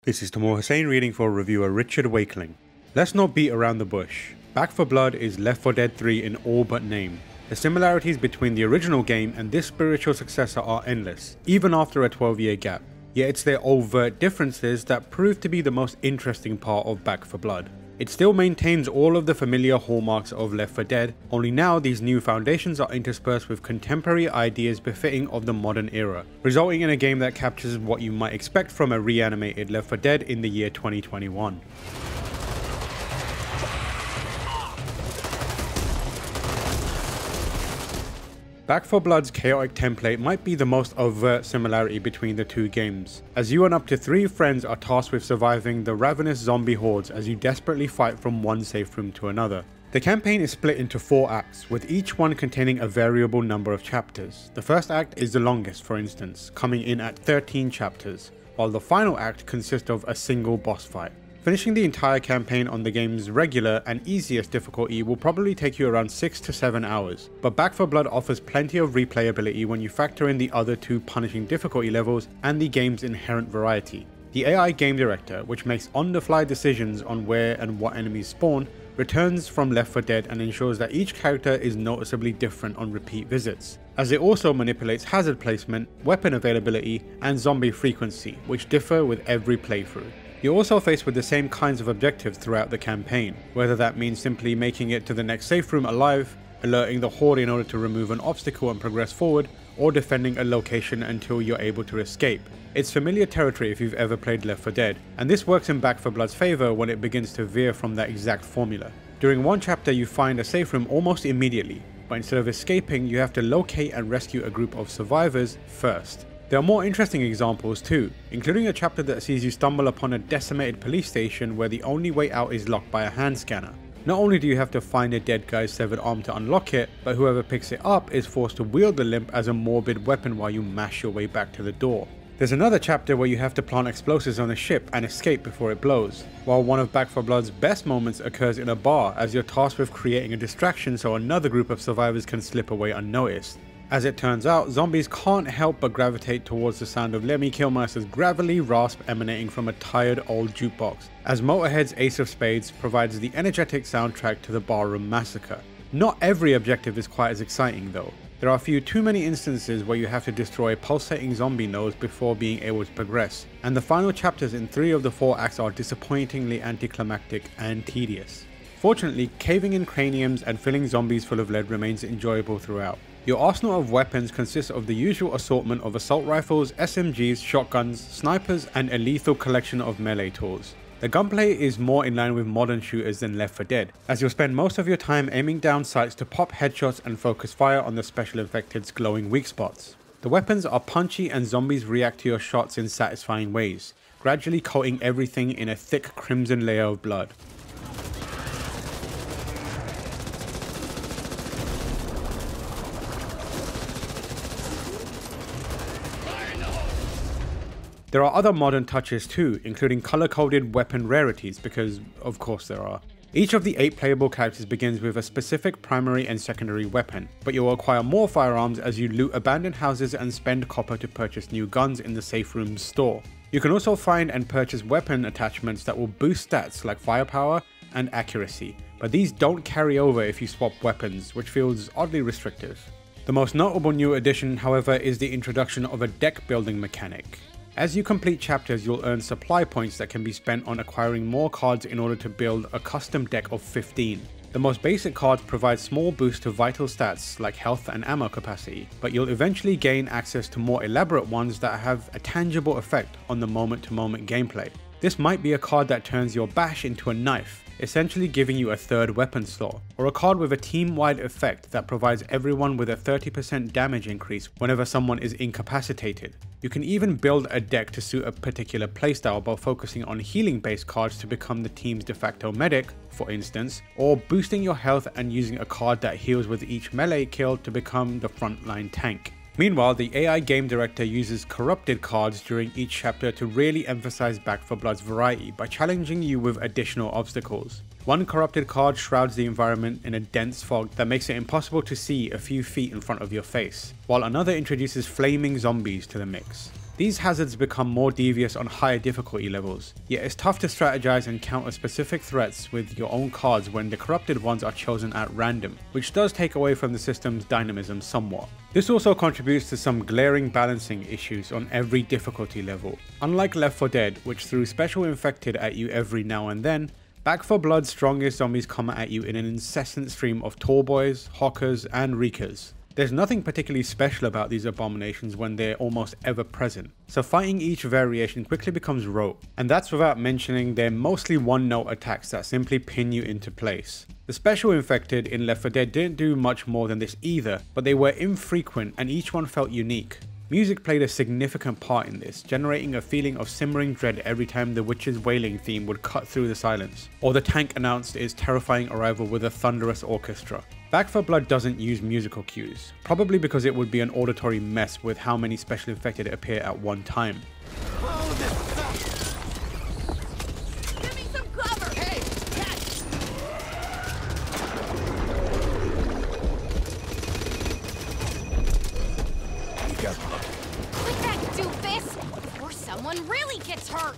This is Tamor Hussain reading for reviewer Richard Wakeling. Let's not beat around the bush. Back 4 Blood is Left 4 Dead 3 in all but name. The similarities between the original game and this spiritual successor are endless, even after a 12-year gap. Yet it's their overt differences that prove to be the most interesting part of Back 4 Blood. It still maintains all of the familiar hallmarks of Left 4 Dead, only now these new foundations are interspersed with contemporary ideas befitting of the modern era, resulting in a game that captures what you might expect from a reanimated Left 4 Dead in the year 2021. Back 4 Blood's chaotic template might be the most overt similarity between the two games, as you and up to 3 friends are tasked with surviving the ravenous zombie hordes as you desperately fight from one safe room to another. The campaign is split into 4 acts, with each one containing a variable number of chapters. The first act is the longest, for instance, coming in at 13 chapters, while the final act consists of a single boss fight. Finishing the entire campaign on the game's regular and easiest difficulty will probably take you around 6 to 7 hours, but Back 4 Blood offers plenty of replayability when you factor in the other 2 punishing difficulty levels and the game's inherent variety. The AI game director, which makes on-the-fly decisions on where and what enemies spawn, returns from Left 4 Dead and ensures that each character is noticeably different on repeat visits, as it also manipulates hazard placement, weapon availability, and zombie frequency, which differ with every playthrough. You're also faced with the same kinds of objectives throughout the campaign, whether that means simply making it to the next safe room alive, alerting the horde in order to remove an obstacle and progress forward, or defending a location until you're able to escape. It's familiar territory if you've ever played Left 4 Dead, and this works in Back 4 Blood's favour when it begins to veer from that exact formula. During one chapter you find a safe room almost immediately, but instead of escaping you have to locate and rescue a group of survivors first. There are more interesting examples too, including a chapter that sees you stumble upon a decimated police station where the only way out is locked by a hand scanner. Not only do you have to find a dead guy's severed arm to unlock it, but whoever picks it up is forced to wield the limp as a morbid weapon while you mash your way back to the door. There's another chapter where you have to plant explosives on a ship and escape before it blows, while one of Back 4 Blood's best moments occurs in a bar as you're tasked with creating a distraction so another group of survivors can slip away unnoticed. As it turns out, zombies can't help but gravitate towards the sound of Lemmy Kilmister's gravelly rasp emanating from a tired old jukebox, as Motorhead's Ace of Spades provides the energetic soundtrack to the barroom massacre. Not every objective is quite as exciting though. There are a few too many instances where you have to destroy pulsating zombie nodes before being able to progress, and the final chapters in 3 of the 4 acts are disappointingly anticlimactic and tedious. Fortunately, caving in craniums and filling zombies full of lead remains enjoyable throughout. Your arsenal of weapons consists of the usual assortment of assault rifles, SMGs, shotguns, snipers, and a lethal collection of melee tools. The gunplay is more in line with modern shooters than Left 4 Dead, as you'll spend most of your time aiming down sights to pop headshots and focus fire on the special infected's glowing weak spots. The weapons are punchy and zombies react to your shots in satisfying ways, gradually coating everything in a thick crimson layer of blood. There are other modern touches too, including color-coded weapon rarities, because of course there are. Each of the 8 playable characters begins with a specific primary and secondary weapon, but you'll acquire more firearms as you loot abandoned houses and spend copper to purchase new guns in the safe room's store. You can also find and purchase weapon attachments that will boost stats like firepower and accuracy, but these don't carry over if you swap weapons, which feels oddly restrictive. The most notable new addition, however, is the introduction of a deck building mechanic. As you complete chapters, you'll earn supply points that can be spent on acquiring more cards in order to build a custom deck of 15. The most basic cards provide small boosts to vital stats like health and ammo capacity, but you'll eventually gain access to more elaborate ones that have a tangible effect on the moment-to-moment gameplay. This might be a card that turns your bash into a knife, essentially giving you a 3rd weapon slot, or a card with a team-wide effect that provides everyone with a 30% damage increase whenever someone is incapacitated. You can even build a deck to suit a particular playstyle by focusing on healing-based cards to become the team's de facto medic, for instance, or boosting your health and using a card that heals with each melee kill to become the frontline tank. Meanwhile, the AI game director uses corrupted cards during each chapter to really emphasize Back 4 Blood's variety by challenging you with additional obstacles. One corrupted card shrouds the environment in a dense fog that makes it impossible to see a few feet in front of your face, while another introduces flaming zombies to the mix. These hazards become more devious on higher difficulty levels, yet it's tough to strategize and counter specific threats with your own cards when the corrupted ones are chosen at random, which does take away from the system's dynamism somewhat. This also contributes to some glaring balancing issues on every difficulty level. Unlike Left 4 Dead, which threw special infected at you every now and then, Back 4 Blood's strongest zombies come at you in an incessant stream of tall boys, hockers, and reekers. There's nothing particularly special about these abominations when they're almost ever present, so fighting each variation quickly becomes rote, and that's without mentioning their mostly one-note attacks that simply pin you into place. The special infected in Left 4 Dead didn't do much more than this either, but they were infrequent and each one felt unique. Music played a significant part in this, generating a feeling of simmering dread every time the witch's wailing theme would cut through the silence, or the tank announced its terrifying arrival with a thunderous orchestra. Back 4 Blood doesn't use musical cues, probably because it would be an auditory mess with how many special infected appear at one time. Give me some cover! Hey, catch! Quit that, doofus! Before someone really gets hurt!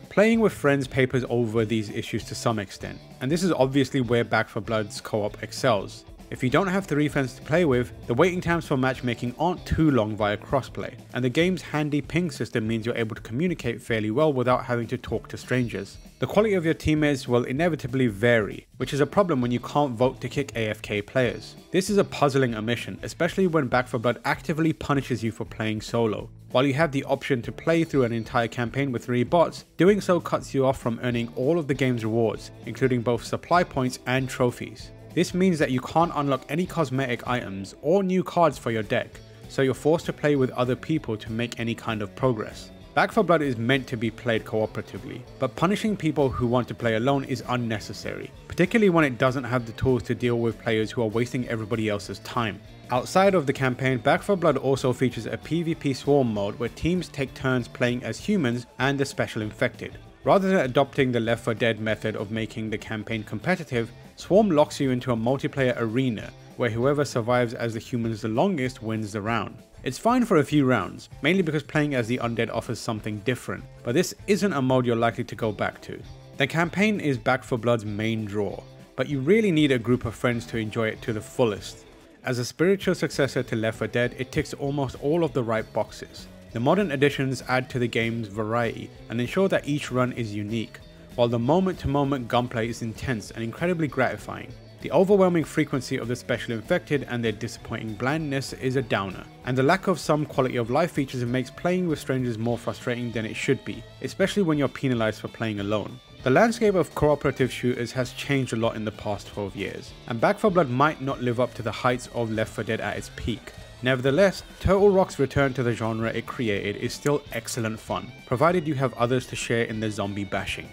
Playing with friends papers over these issues to some extent, and this is obviously where Back 4 Blood's co-op excels. If you don't have 3 friends to play with, the waiting times for matchmaking aren't too long via crossplay, and the game's handy ping system means you're able to communicate fairly well without having to talk to strangers. The quality of your teammates will inevitably vary, which is a problem when you can't vote to kick AFK players. This is a puzzling omission, especially when Back 4 Blood actively punishes you for playing solo. While you have the option to play through an entire campaign with 3 bots, doing so cuts you off from earning all of the game's rewards, including both supply points and trophies. This means that you can't unlock any cosmetic items or new cards for your deck, so you're forced to play with other people to make any kind of progress. Back 4 Blood is meant to be played cooperatively, but punishing people who want to play alone is unnecessary, particularly when it doesn't have the tools to deal with players who are wasting everybody else's time. Outside of the campaign, Back 4 Blood also features a PvP swarm mode where teams take turns playing as humans and the special infected. Rather than adopting the Left 4 Dead method of making the campaign competitive, Swarm locks you into a multiplayer arena where whoever survives as the humans the longest wins the round. It's fine for a few rounds, mainly because playing as the undead offers something different, but this isn't a mode you're likely to go back to. The campaign is Back 4 Blood's main draw, but you really need a group of friends to enjoy it to the fullest. As a spiritual successor to Left 4 Dead, it ticks almost all of the right boxes. The modern additions add to the game's variety and ensure that each run is unique, while the moment-to-moment gunplay is intense and incredibly gratifying. The overwhelming frequency of the special infected and their disappointing blandness is a downer, and the lack of some quality of life features makes playing with strangers more frustrating than it should be, especially when you're penalized for playing alone. The landscape of cooperative shooters has changed a lot in the past 12 years, and Back 4 Blood might not live up to the heights of Left 4 Dead at its peak. Nevertheless, Turtle Rock's return to the genre it created is still excellent fun, provided you have others to share in the zombie bashing.